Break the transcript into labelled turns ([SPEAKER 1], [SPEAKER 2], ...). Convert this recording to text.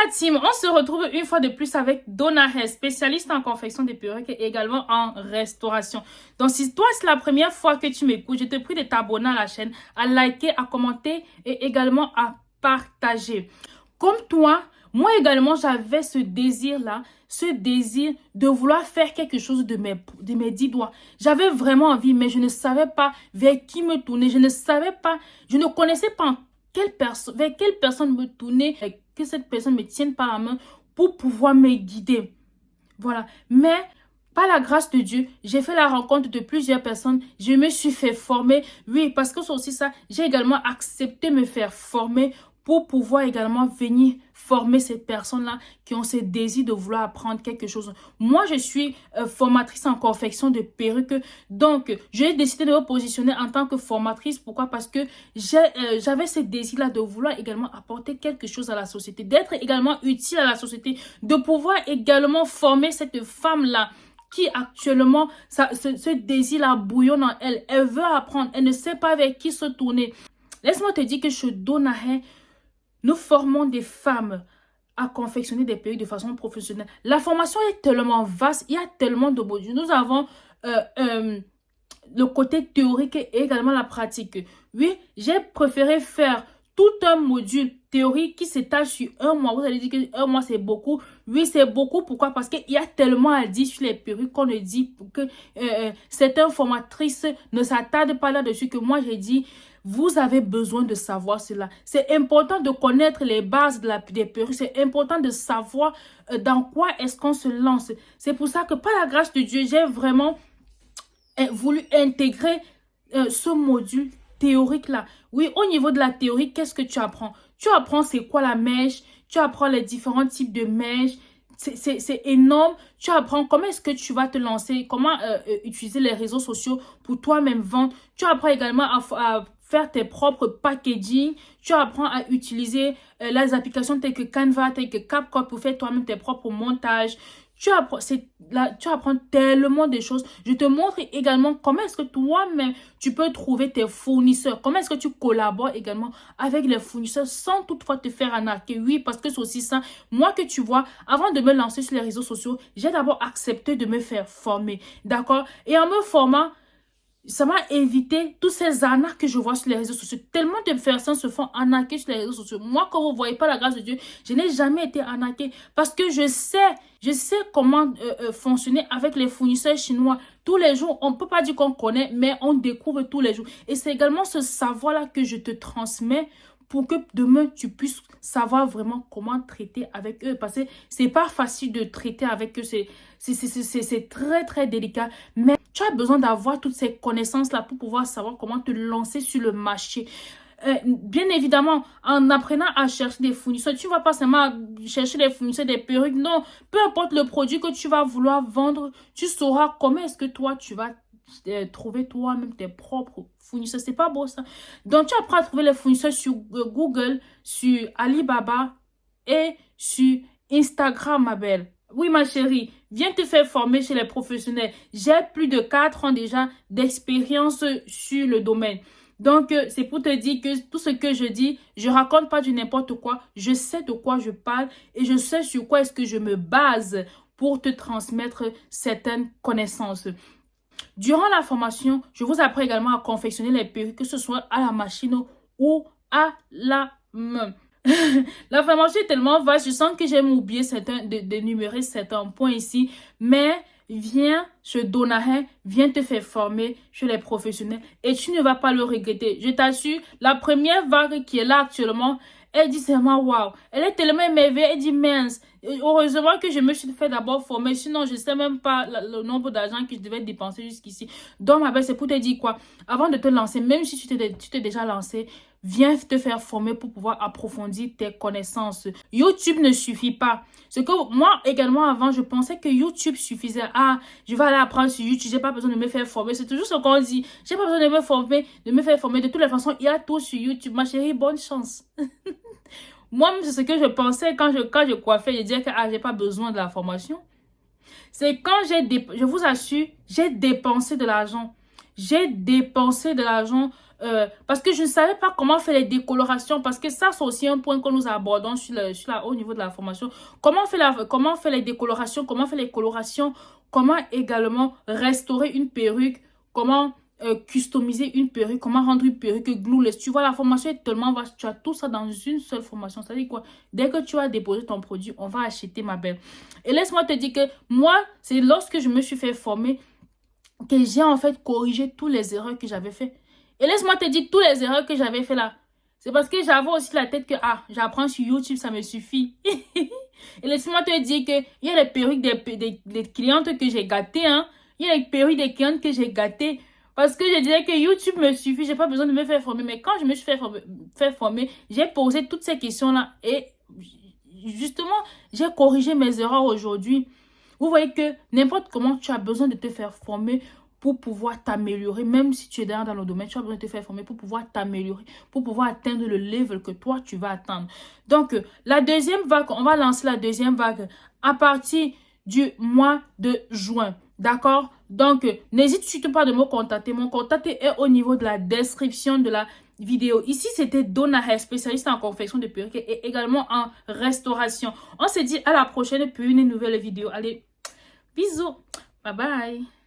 [SPEAKER 1] la team, on se retrouve une fois de plus avec Donna Hair, spécialiste en confection de perruques et également en restauration. Donc si toi c'est la première fois que tu m'écoutes, je te prie de t'abonner à la chaîne, à liker, à commenter et également à partager. Comme toi, moi également j'avais ce désir-là, ce désir de vouloir faire quelque chose de mes 10 doigts. J'avais vraiment envie, mais je ne savais pas vers qui me tourner, je ne connaissais pas vers quelle personne me tourner, que cette personne me tienne par la main pour pouvoir me guider. Voilà. Mais par la grâce de Dieu, j'ai fait la rencontre de plusieurs personnes. Je me suis fait former. Oui, parce que c'est aussi ça. J'ai également accepté de me faire former pour pouvoir également venir former ces personnes-là qui ont ce désir de vouloir apprendre quelque chose. Moi, je suis formatrice en confection de perruques. Donc, j'ai décidé de me positionner en tant que formatrice. Pourquoi? Parce que j'avais ce désir-là de vouloir également apporter quelque chose à la société, d'être également utile à la société, de pouvoir également former cette femme-là qui actuellement, ce désir-là bouillonne en elle. Elle veut apprendre, elle ne sait pas avec qui se tourner. Laisse-moi te dire que chez Donna Hair, nous formons des femmes à confectionner des perruques de façon professionnelle. La formation est tellement vaste, il y a tellement de modules. Nous avons le côté théorique et également la pratique. Oui, j'ai préféré faire tout un module théorique qui s'étale sur un mois. Vous allez dire que un mois c'est beaucoup. Oui, c'est beaucoup. Pourquoi? Parce qu'il y a tellement à dire sur les perruques qu'on ne dit que certaines formatrices ne s'attardent pas là-dessus que moi j'ai dit. Vous avez besoin de savoir cela. C'est important de connaître les bases des perruques. C'est important de savoir dans quoi est-ce qu'on se lance. C'est pour ça que par la grâce de Dieu, j'ai vraiment voulu intégrer ce module théorique-là. Oui, au niveau de la théorie, qu'est-ce que tu apprends? Tu apprends c'est quoi la mèche, tu apprends les différents types de mèches. C'est énorme. Tu apprends comment est-ce que tu vas te lancer, comment utiliser les réseaux sociaux pour toi-même vendre. Tu apprends également à faire tes propres packaging. Tu apprends à utiliser les applications telles que Canva, telles que CapCut pour faire toi-même tes propres montages. Tu apprends tellement de choses. Je te montre également comment est-ce que toi-même, tu peux trouver tes fournisseurs. Comment est-ce que tu collabores également avec les fournisseurs sans toutefois te faire arnaquer. Oui, parce que c'est aussi ça. Moi que tu vois, avant de me lancer sur les réseaux sociaux, j'ai d'abord accepté de me faire former. D'accord? Et en me formant, ça m'a évité tous ces arnaques que je vois sur les réseaux sociaux. Tellement de personnes se font arnaquer sur les réseaux sociaux. Moi, quand vous ne voyez pas la grâce de Dieu, je n'ai jamais été arnaquée. Parce que je sais comment fonctionner avec les fournisseurs chinois. Tous les jours, on ne peut pas dire qu'on connaît, mais on découvre tous les jours. Et c'est également ce savoir-là que je te transmets pour que demain, tu puisses savoir vraiment comment traiter avec eux. Parce que ce n'est pas facile de traiter avec eux. C'est très, très délicat. Mais tu as besoin d'avoir toutes ces connaissances-là pour pouvoir savoir comment te lancer sur le marché. Bien évidemment, en apprenant à chercher des fournisseurs, tu ne vas pas seulement chercher des fournisseurs, des perruques. Non, peu importe le produit que tu vas vouloir vendre, tu sauras comment est-ce que toi, tu vas trouver toi-même tes propres fournisseurs. C'est pas beau ça. Donc, tu apprends à trouver les fournisseurs sur Google, sur Alibaba et sur Instagram, ma belle. Oui, ma chérie, viens te faire former chez les professionnels. J'ai plus de 4 ans déjà d'expérience sur le domaine. Donc, c'est pour te dire que tout ce que je dis, je raconte pas du n'importe quoi. Je sais de quoi je parle et je sais sur quoi est-ce que je me base pour te transmettre certaines connaissances. Durant la formation, je vous apprends également à confectionner les perruques, que ce soit à la machine ou à la main. La formation est tellement vaste, je sens que j'ai oublié d'énumérer certains points ici, mais viens chez Donna Hair, viens te faire former chez les professionnels et tu ne vas pas le regretter. Je t'assure, la première vague qui est là actuellement, elle dit seulement waouh. Elle est tellement émerveillée, elle dit mince. Heureusement que je me suis fait d'abord former, sinon je ne sais même pas le nombre d'argent que je devais dépenser jusqu'ici. Donc ma belle, c'est pour te dire quoi? Avant de te lancer, même si tu t'es déjà lancé, viens te faire former pour pouvoir approfondir tes connaissances. YouTube ne suffit pas. C'est que moi également avant, je pensais que YouTube suffisait. Ah, je vais aller apprendre sur YouTube, j'ai pas besoin de me faire former. C'est toujours ce qu'on dit. J'ai pas besoin de me former, de me faire former. De toutes les façons, il y a tout sur YouTube. Ma chérie, bonne chance. Moi-même, c'est ce que je pensais quand je coiffais. Je disais que j'ai pas besoin de la formation. C'est quand je vous assure, j'ai dépensé de l'argent. J'ai dépensé de l'argent parce que je ne savais pas comment faire les décolorations, parce que ça, c'est aussi un point que nous abordons au niveau de la formation. Comment faire les décolorations, comment faire les colorations, comment également restaurer une perruque, comment customiser une perruque, comment rendre une perruque glueless. Tu vois, la formation est tellement vaste, tu as tout ça dans une seule formation. C'est-à-dire quoi? Dès que tu as déposé ton produit, on va acheter, ma belle. Et laisse-moi te dire que moi, c'est lorsque je me suis fait former que j'ai en fait corrigé toutes les erreurs que j'avais fait. Et laisse-moi te dire, toutes les erreurs que j'avais fait là, c'est parce que j'avais aussi la tête que, j'apprends sur YouTube, ça me suffit. Et laisse-moi te dire qu'il y a les perruques des clientes que j'ai gâtées, hein. Il y a les perruques des clientes que j'ai gâtées. Parce que je disais que YouTube me suffit, j'ai pas besoin de me faire former. Mais quand je me suis fait former, j'ai posé toutes ces questions-là. Et justement, j'ai corrigé mes erreurs aujourd'hui. Vous voyez que n'importe comment, tu as besoin de te faire former pour pouvoir t'améliorer. Même si tu es dans le domaine, tu as besoin de te faire former pour pouvoir t'améliorer, pour pouvoir atteindre le level que toi, tu vas atteindre. Donc, la deuxième vague, on va lancer la deuxième vague à partir du mois de juin. D'accord? Donc, n'hésite surtout pas de me contacter. Mon contact est au niveau de la description de la vidéo. Ici, c'était Donna Hair, spécialiste en confection de perruques et également en restauration. On se dit à la prochaine pour une nouvelle vidéo. Allez, bisous. Bye bye.